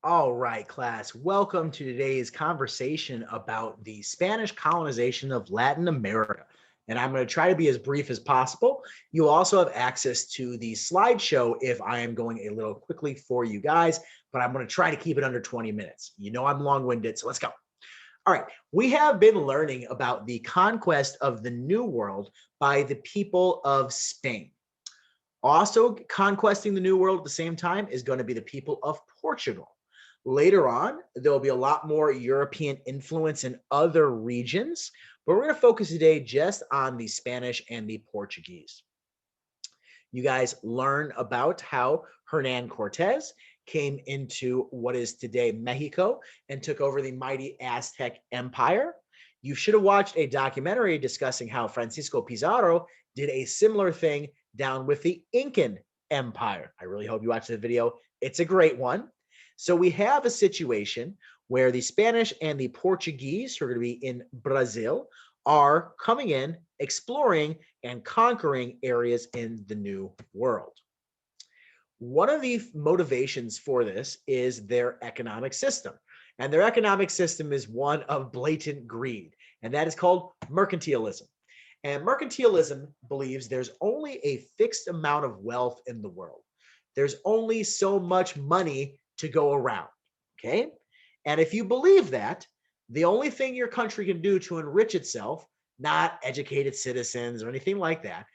All right, class. Welcome to today's conversation about the Spanish colonization of Latin America. And I'm going to try to be as brief as possible. You'll also have access to the slideshow if I am going a little quickly for you guys, but I'm going to try to keep it under 20 minutes. You know I'm long winded, so let's go. All right, we have been learning about the conquest of the New World by the people of Spain. Also, conquesting the New World at the same time is going to be the people of Portugal. Later on, there will be a lot more European influence in other regions, but we're going to focus today just on the Spanish and the Portuguese. You guys learn about how Hernan Cortez came into what is today Mexico and took over the mighty Aztec Empire. You should have watched a documentary discussing how Francisco Pizarro did a similar thing down with the Incan Empire. I really hope you watch the video. It's a great one. So we have a situation where the Spanish and the Portuguese, who are going to be in Brazil, are coming in, exploring, and conquering areas in the New World. One of the motivations for this is their economic system. And their economic system is one of blatant greed, and that is called mercantilism. And mercantilism believes there's only a fixed amount of wealth in the world. There's only so much money to go around. Okay. And if you believe that, the only thing your country can do to enrich itself, not educated citizens or anything like that,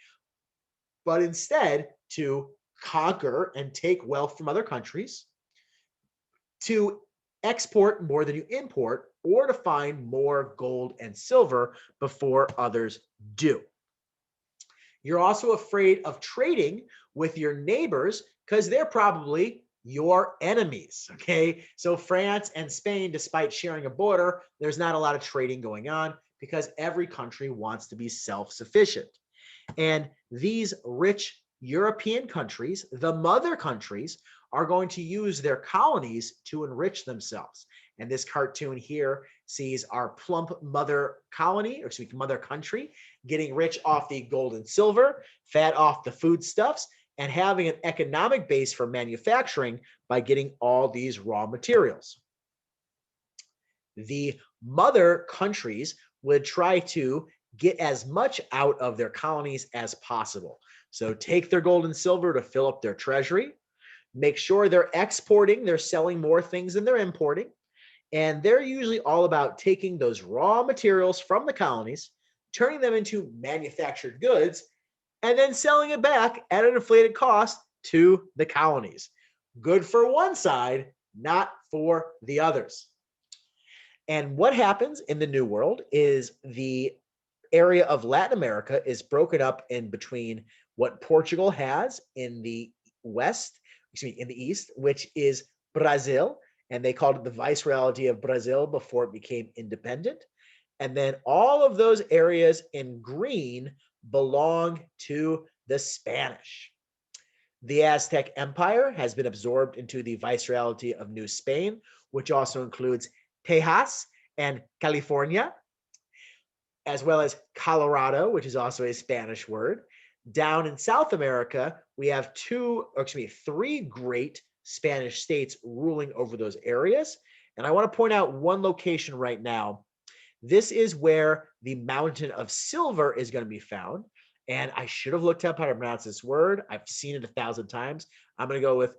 but instead to conquer and take wealth from other countries, to export more than you import, or to find more gold and silver before others do. You're also afraid of trading with your neighbors because they're probably your enemies. Okay. So, France and Spain, despite sharing a border, there's not a lot of trading going on because every country wants to be self sufficient. And these rich European countries, the mother countries, are going to use their colonies to enrich themselves. And this cartoon here sees our plump mother colony, or excuse me, mother country, getting rich off the gold and silver, fat off the foodstuffs, and having an economic base for manufacturing by getting all these raw materials. The mother countries would try to get as much out of their colonies as possible. So take their gold and silver to fill up their treasury, make sure they're exporting, they're selling more things than they're importing. And they're usually all about taking those raw materials from the colonies, turning them into manufactured goods, and then selling it back at an inflated cost to the colonies. Good for one side, not for the others. And what happens in the New World is the area of Latin America is broken up in between what Portugal has in the west, excuse me, in the east, which is Brazil, and they called it the Viceroyalty of Brazil before it became independent. And then all of those areas in green belong to the Spanish. The Aztec Empire has been absorbed into the Viceroyalty of New Spain, which also includes Tejas and California, as well as Colorado, which is also a Spanish word. Down in South America, we have three great Spanish states ruling over those areas. And I want to point out one location right now. This is where the mountain of silver is going to be found. And I should have looked up how to pronounce this word. I've seen it 1,000 times. I'm going to go with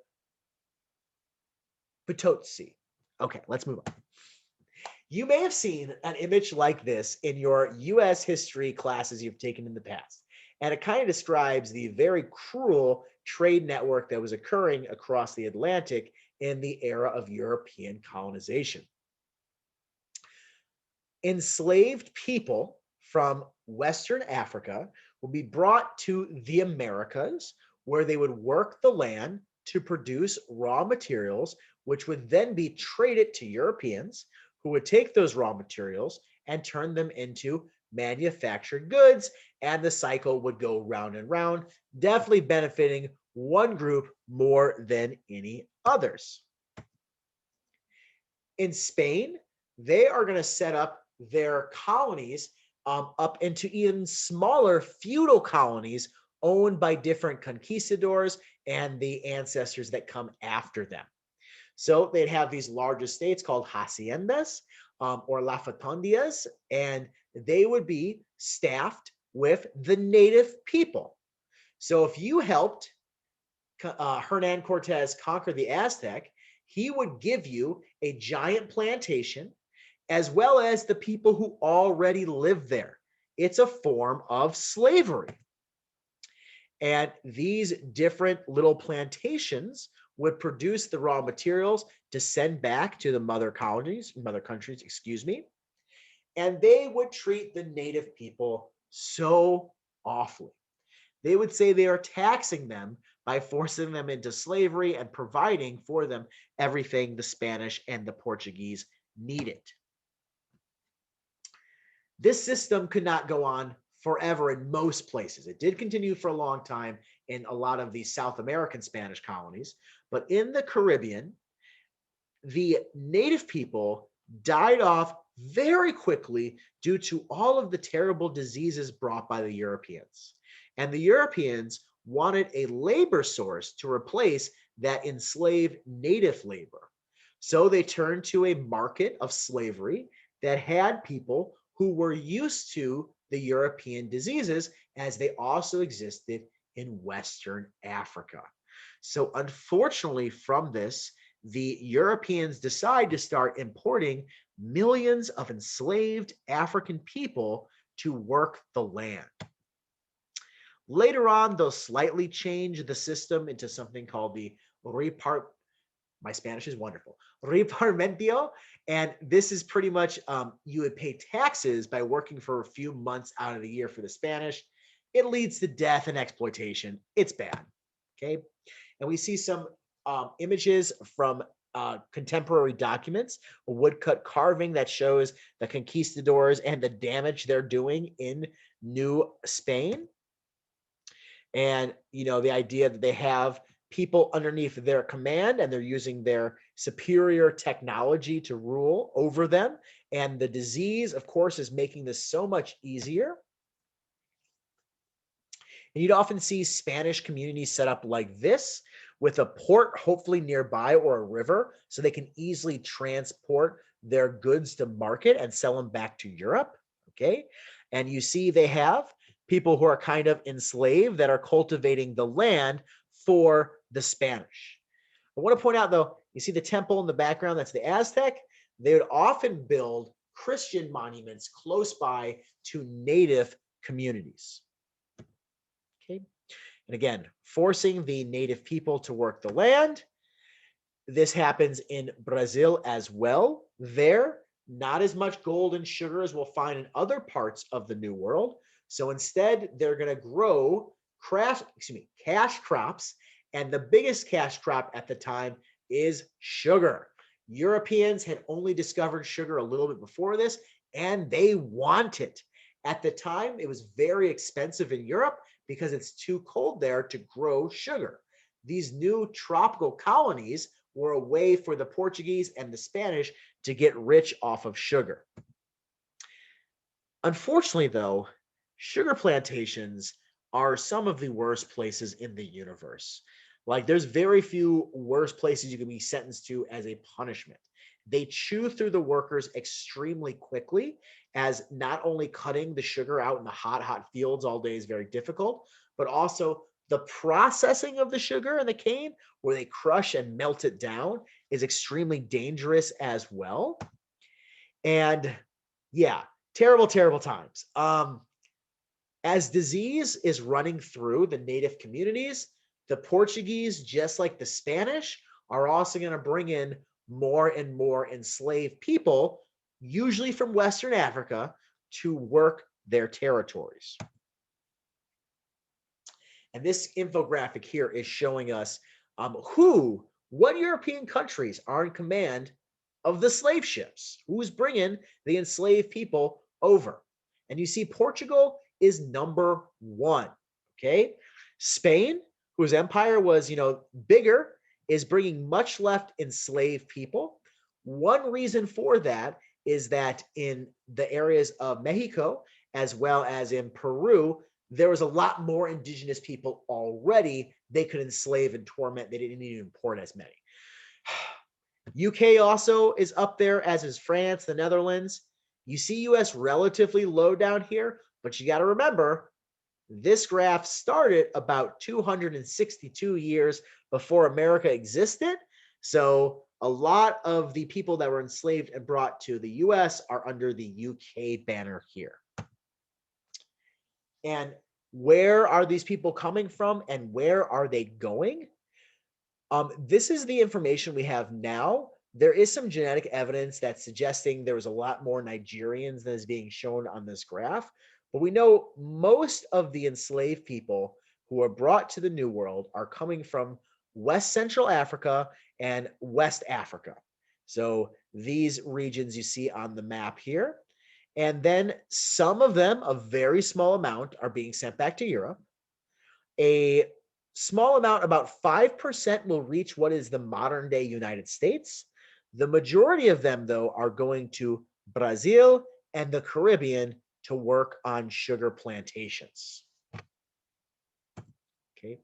Potosi. Okay, let's move on. You may have seen an image like this in your US history classes you've taken in the past. And it kind of describes the very cruel trade network that was occurring across the Atlantic in the era of European colonization. Enslaved people from Western Africa would be brought to the Americas, where they would work the land to produce raw materials, which would then be traded to Europeans, who would take those raw materials and turn them into manufactured goods. And the cycle would go round and round, definitely benefiting one group more than any others. In Spain, they are going to set up their colonies up into even smaller feudal colonies owned by different conquistadors and the ancestors that come after them. So they'd have these large estates called haciendas or lafetandias, and they would be staffed with the native people. So if you helped Hernan Cortez conquer the Aztec, he would give you a giant plantation as well as the people who already live there. It's a form of slavery. And these different little plantations would produce the raw materials to send back to the mother countries, excuse me. And they would treat the native people so awfully. They would say they are taxing them by forcing them into slavery and providing for them everything the Spanish and the Portuguese needed. This system could not go on forever in most places. It did continue for a long time in a lot of the South American Spanish colonies, but in the Caribbean, the native people died off very quickly due to all of the terrible diseases brought by the Europeans. And the Europeans wanted a labor source to replace that enslaved native labor. So they turned to a market of slavery that had people who were used to the European diseases, as they also existed in Western Africa. So, unfortunately, from this, the Europeans decide to start importing millions of enslaved African people to work the land. Later on, they'll slightly change the system into something called the repart. My Spanish is wonderful. Reparmentio. And this is pretty much you would pay taxes by working for a few months out of the year for the Spanish. It leads to death and exploitation. It's bad. Okay. And we see some images from contemporary documents, a woodcut carving that shows the conquistadors and the damage they're doing in New Spain. And, the idea that they have people underneath their command and they're using their superior technology to rule over them. And the disease, of course, is making this so much easier. And you'd often see Spanish communities set up like this with a port hopefully nearby or a river so they can easily transport their goods to market and sell them back to Europe. Okay. And you see they have people who are kind of enslaved that are cultivating the land for the Spanish. I want to point out, though, you see the temple in the background, that's the Aztec. They would often build Christian monuments close by to native communities. Okay. And again, forcing the native people to work the land. This happens in Brazil as well. There, not as much gold and sugar as we'll find in other parts of the New World. So instead, they're going to grow cash crops. And the biggest cash crop at the time is sugar. Europeans had only discovered sugar a little bit before this, and they want it. At the time, it was very expensive in Europe because it's too cold there to grow sugar. These new tropical colonies were a way for the Portuguese and the Spanish to get rich off of sugar. Unfortunately, though, sugar plantations are some of the worst places in the universe. Like, there's very few worse places you can be sentenced to as a punishment. They chew through the workers extremely quickly, as not only cutting the sugar out in the hot fields all day is very difficult, but also the processing of the sugar and the cane, where they crush and melt it down, is extremely dangerous as well. And yeah, terrible, terrible times. As disease is running through the native communities, the Portuguese, just like the Spanish, are also going to bring in more and more enslaved people, usually from Western Africa, to work their territories. And this infographic here is showing us what European countries are in command of the slave ships, who's bringing the enslaved people over. And you see Portugal is number one, okay? Spain, whose empire was, bigger, is bringing much left enslaved people. One reason for that is that in the areas of Mexico, as well as in Peru, there was a lot more indigenous people already they could enslave and torment. They didn't need to import as many. UK also is up there, as is France, the Netherlands. You see US relatively low down here, but you got to remember this graph started about 262 years before America existed. So a lot of the people that were enslaved and brought to the US are under the UK banner here. And where are these people coming from and where are they going? This is the information we have now. There is some genetic evidence that's suggesting there was a lot more Nigerians than is being shown on this graph. But we know most of the enslaved people who are brought to the New World are coming from West Central Africa and West Africa. So these regions you see on the map here. And then some of them, a very small amount, are being sent back to Europe. A small amount, about 5%, will reach what is the modern day United States. The majority of them, though, are going to Brazil and the Caribbean to work on sugar plantations. Okay.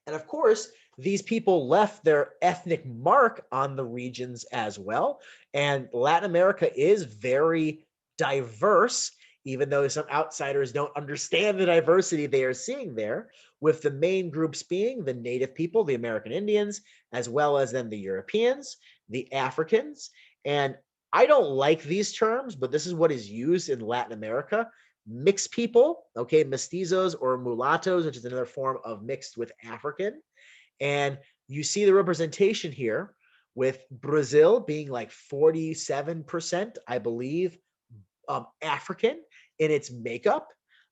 And of course, these people left their ethnic mark on the regions as well. And Latin America is very diverse, even though some outsiders don't understand the diversity they are seeing there, with the main groups being the native people, the American Indians, as well as then the Europeans, the Africans. And I don't like these terms, but this is what is used in Latin America. Mixed people, okay, mestizos or mulattoes, which is another form of mixed with African. And you see the representation here with Brazil being like 47%, I believe, African in its makeup.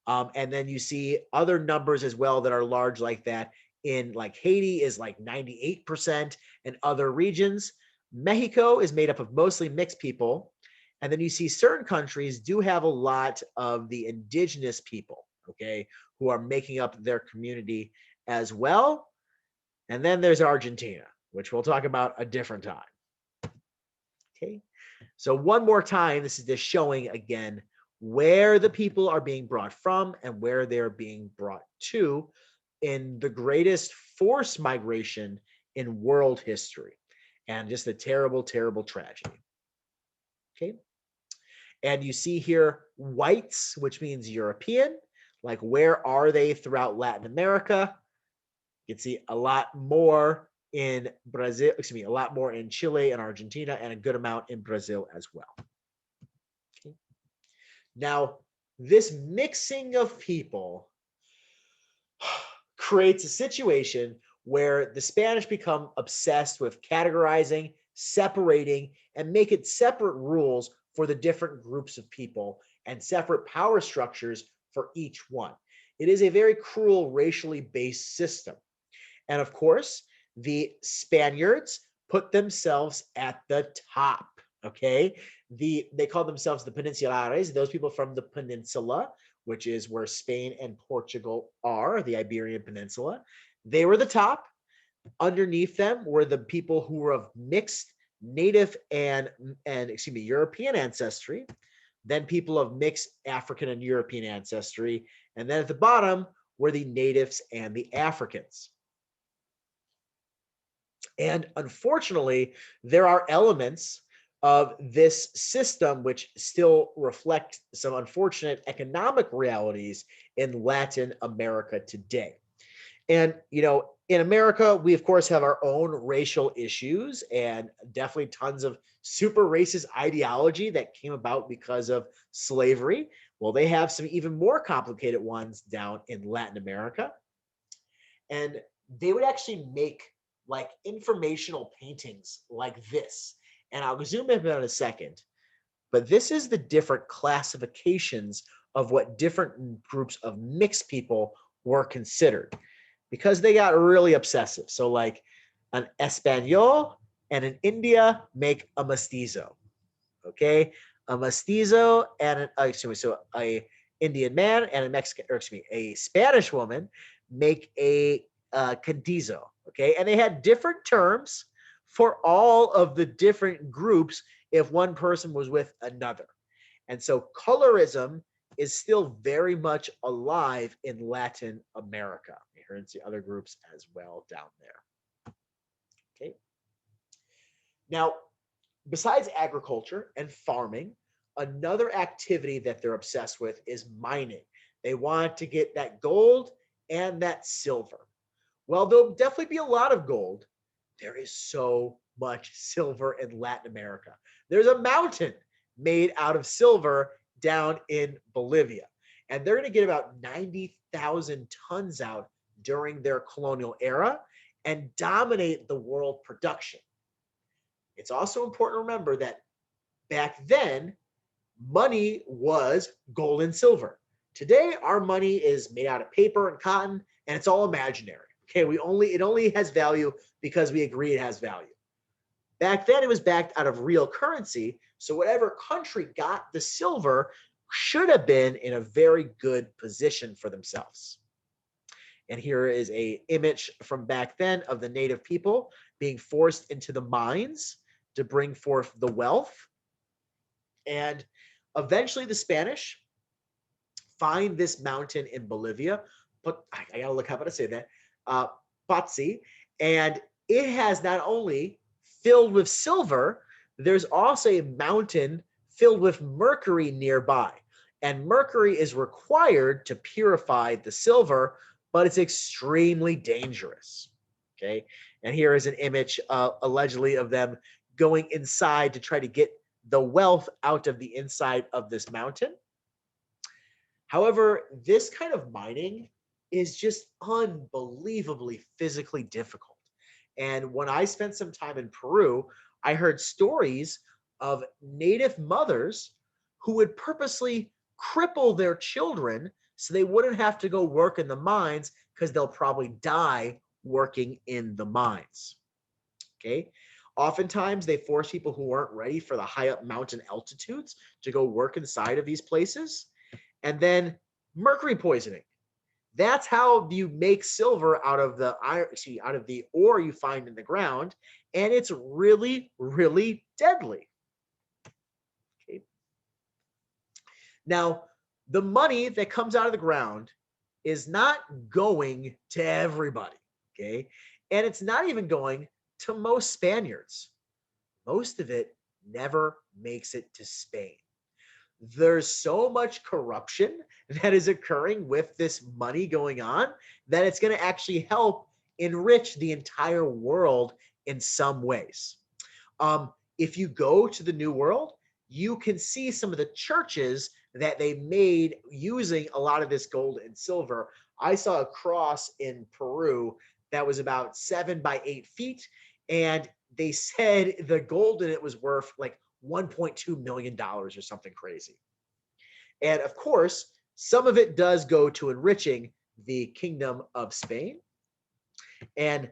And then you see other numbers as well that are large like that in like Haiti is like 98% and other regions. Mexico is made up of mostly mixed people. And then you see certain countries do have a lot of the indigenous people, okay, who are making up their community as well. And then there's Argentina, which we'll talk about a different time. Okay. So one more time, this is just showing again where the people are being brought from and where they're being brought to in the greatest forced migration in world history. And just a terrible, terrible tragedy. Okay. And you see here whites, which means European. Like, where are they throughout Latin America? You can see a lot more in Brazil, excuse me, a lot more in Chile and Argentina, and a good amount in Brazil as well. Okay. Now, this mixing of people creates a situation where the Spanish become obsessed with categorizing, separating, and make it separate rules for the different groups of people and separate power structures for each one. It is a very cruel, racially based system. And of course, the Spaniards put themselves at the top. Okay. They call themselves the Peninsulares, those people from the peninsula, which is where Spain and Portugal are, the Iberian Peninsula. They were the top. Underneath them were the people who were of mixed native and excuse me, European ancestry. Then people of mixed African and European ancestry. And then at the bottom were the natives and the Africans. And unfortunately, there are elements of this system which still reflect some unfortunate economic realities in Latin America today. And, you know, in America, we of course have our own racial issues and definitely tons of super racist ideology that came about because of slavery. Well, they have some even more complicated ones down in Latin America. And they would actually make like informational paintings like this. And I'll zoom in on a second, but this is the different classifications of what different groups of mixed people were considered because they got really obsessive. So like an Espanol and an India make a mestizo, okay? A mestizo and an, excuse me, so a Indian man and a Mexican, or excuse me, a Spanish woman make a candizo, okay? And they had different terms for all of the different groups if one person was with another. And so colorism is still very much alive in Latin America. Here and see other groups as well down there. Okay. Now, besides agriculture and farming, another activity that they're obsessed with is mining. They want to get that gold and that silver. Well, there'll definitely be a lot of gold. There is so much silver in Latin America. There's a mountain made out of silver down in Bolivia, and they're going to get about 90,000 tons out during their colonial era and dominate the world production. It's also important to remember that back then, money was gold and silver. Today, our money is made out of paper and cotton, and it's all imaginary. Okay, it only has value because we agree it has value. Back then, it was backed out of real currency. So whatever country got the silver should have been in a very good position for themselves. And here is a image from back then of the native people being forced into the mines to bring forth the wealth. And eventually the Spanish find this mountain in Bolivia, but I gotta look how to say that, uh, Patsi, and it has not only filled with silver, there's also a mountain filled with mercury nearby. And mercury is required to purify the silver, but it's extremely dangerous. Okay. And here is an image allegedly of them going inside to try to get the wealth out of the inside of this mountain. However, this kind of mining is just unbelievably physically difficult. And when I spent some time in Peru, I heard stories of native mothers who would purposely cripple their children so they wouldn't have to go work in the mines because they'll probably die working in the mines. Okay. Oftentimes, they force people who aren't ready for the high up mountain altitudes to go work inside of these places. And then mercury poisoning. That's how you make silver out of the iron, out of the ore you find in the ground, and it's really, really deadly. Okay. Now, the money that comes out of the ground is not going to everybody. Okay, and it's not even going to most Spaniards. Most of it never makes it to Spain. There's so much corruption that is occurring with this money going on that it's going to actually help enrich the entire world in some ways. If you go to the New World, you can see some of the churches that they made using a lot of this gold and silver. I saw a cross in Peru that was about 7 by 8 feet, and they said the gold in it was worth like $1.2 million or something crazy. And of course, some of it does go to enriching the Kingdom of Spain. And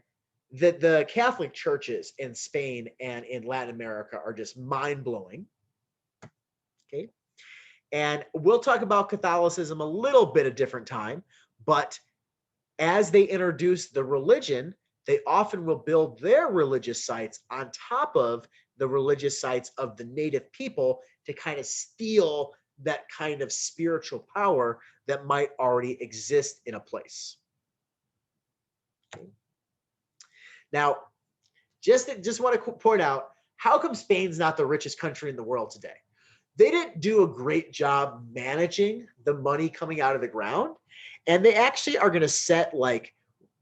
the Catholic churches in Spain and in Latin America are just mind blowing. Okay. And we'll talk about Catholicism a little bit a different time, but as they introduce the religion, they often will build their religious sites on top of the religious sites of the native people to kind of steal that kind of spiritual power that might already exist in a place. Okay. Now, just want to point out, how come Spain's not the richest country in the world today? They didn't do a great job managing the money coming out of the ground, and they actually are going to set like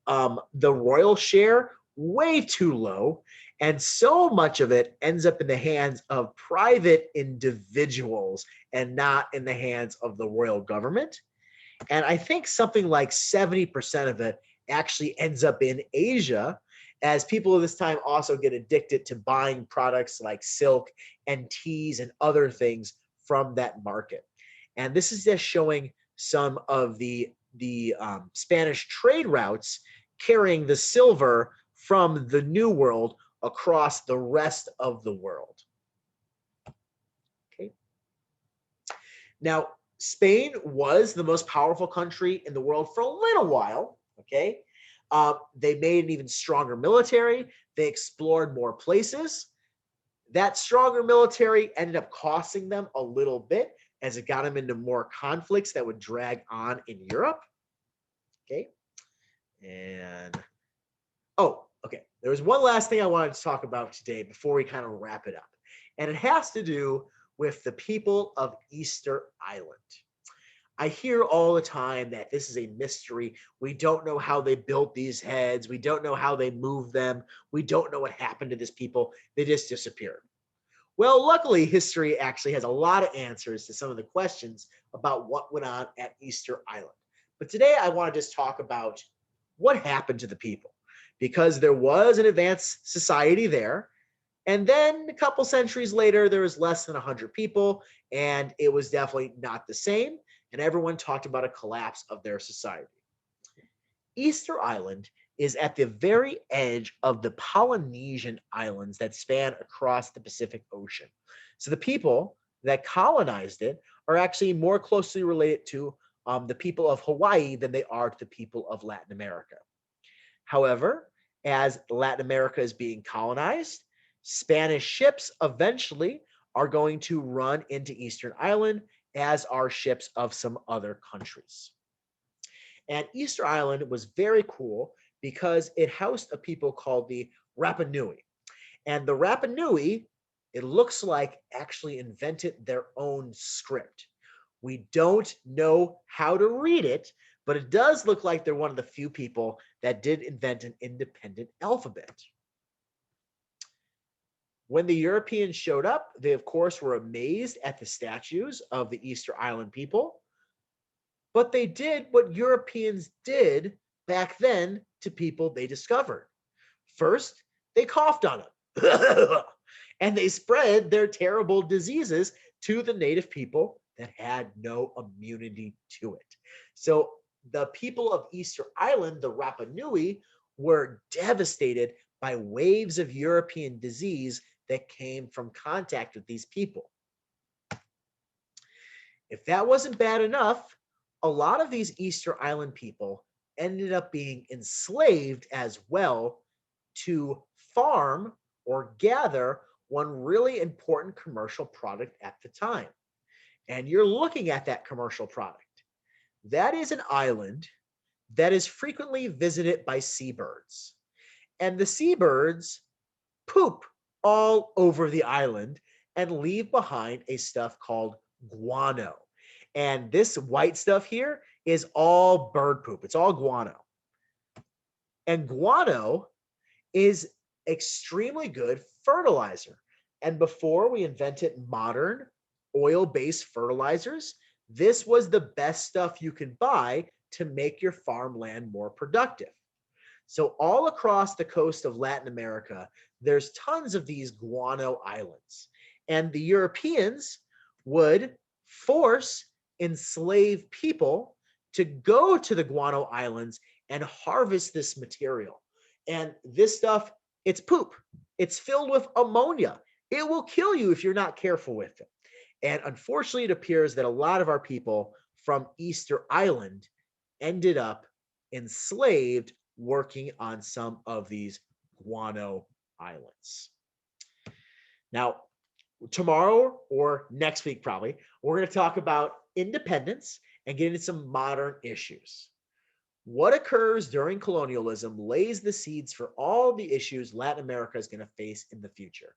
the royal share way too low, and so much of it ends up in the hands of private individuals and not in the hands of the royal government. And I think something like 70% of it actually ends up in Asia, as people at this time also get addicted to buying products like silk and teas and other things from that market. And this is just showing some of the Spanish trade routes carrying the silver from the New World across the rest of the world. Okay. Now, Spain was the most powerful country in the world for a little while. Okay. They made an even stronger military. They explored more places. That stronger military ended up costing them a little bit as it got them into more conflicts that would drag on in Europe. Okay. And, oh, okay. There was one last thing I wanted to talk about today before we kind of wrap it up, and it has to do with the people of Easter Island. I hear all the time that this is a mystery. We don't know how they built these heads. We don't know how they moved them. We don't know what happened to these people. They just disappeared. Well, luckily, history actually has a lot of answers to some of the questions about what went on at Easter Island. But today, I want to just talk about what happened to the people because there was an advanced society there. And then a couple centuries later, there was less than 100 people, and it was definitely not the same. And everyone talked about a collapse of their society. Easter Island is at the very edge of the Polynesian islands that span across the Pacific Ocean. So the people that colonized it are actually more closely related to the people of Hawaii than they are to the people of Latin America. However, as Latin America is being colonized, Spanish ships eventually are going to run into Eastern Island, as are ships of some other countries. And Easter Island was very cool because it housed a people called the Rapa Nui. And the Rapa Nui, it looks like, actually invented their own script. We don't know how to read it, but it does look like they're one of the few people that did invent an independent alphabet. When the Europeans showed up, they, of course, were amazed at the statues of the Easter Island people, but they did what Europeans did back then to people they discovered. First, they coughed on them and they spread their terrible diseases to the native people that had no immunity to it. So the people of Easter Island, the Rapa Nui, were devastated by waves of European disease that came from contact with these people. If that wasn't bad enough, a lot of these Easter Island people ended up being enslaved as well to farm or gather one really important commercial product at the time. And you're looking at that commercial product. That is an island that is frequently visited by seabirds. And the seabirds poop all over the island and leave behind a stuff called guano. And this white stuff here is all bird poop. It's all guano. And guano is extremely good fertilizer. And before we invented modern oil-based fertilizers, this was the best stuff you could buy to make your farmland more productive. So all across the coast of Latin America, there's tons of these guano islands. And the Europeans would force enslaved people to go to the guano islands and harvest this material. And this stuff, it's poop. It's filled with ammonia. It will kill you if you're not careful with it. And unfortunately, it appears that a lot of our people from Easter Island ended up enslaved working on some of these guano islands. Now, tomorrow or next week, probably, we're going to talk about independence and get into some modern issues. What occurs during colonialism lays the seeds for all the issues Latin America is going to face in the future.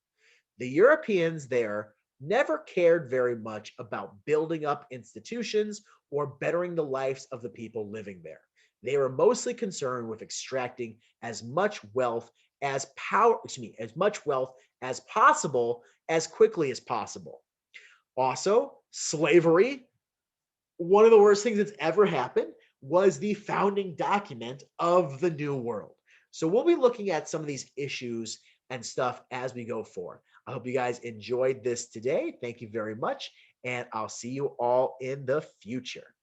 The Europeans there never cared very much about building up institutions or bettering the lives of the people living there. They were mostly concerned with extracting as much wealth as as much wealth as possible as quickly as possible. Also, slavery, one of the worst things that's ever happened, was the founding document of the New World. So we'll be looking at some of these issues and stuff as we go forward. I hope you guys enjoyed this today. Thank you very much, and I'll see you all in the future.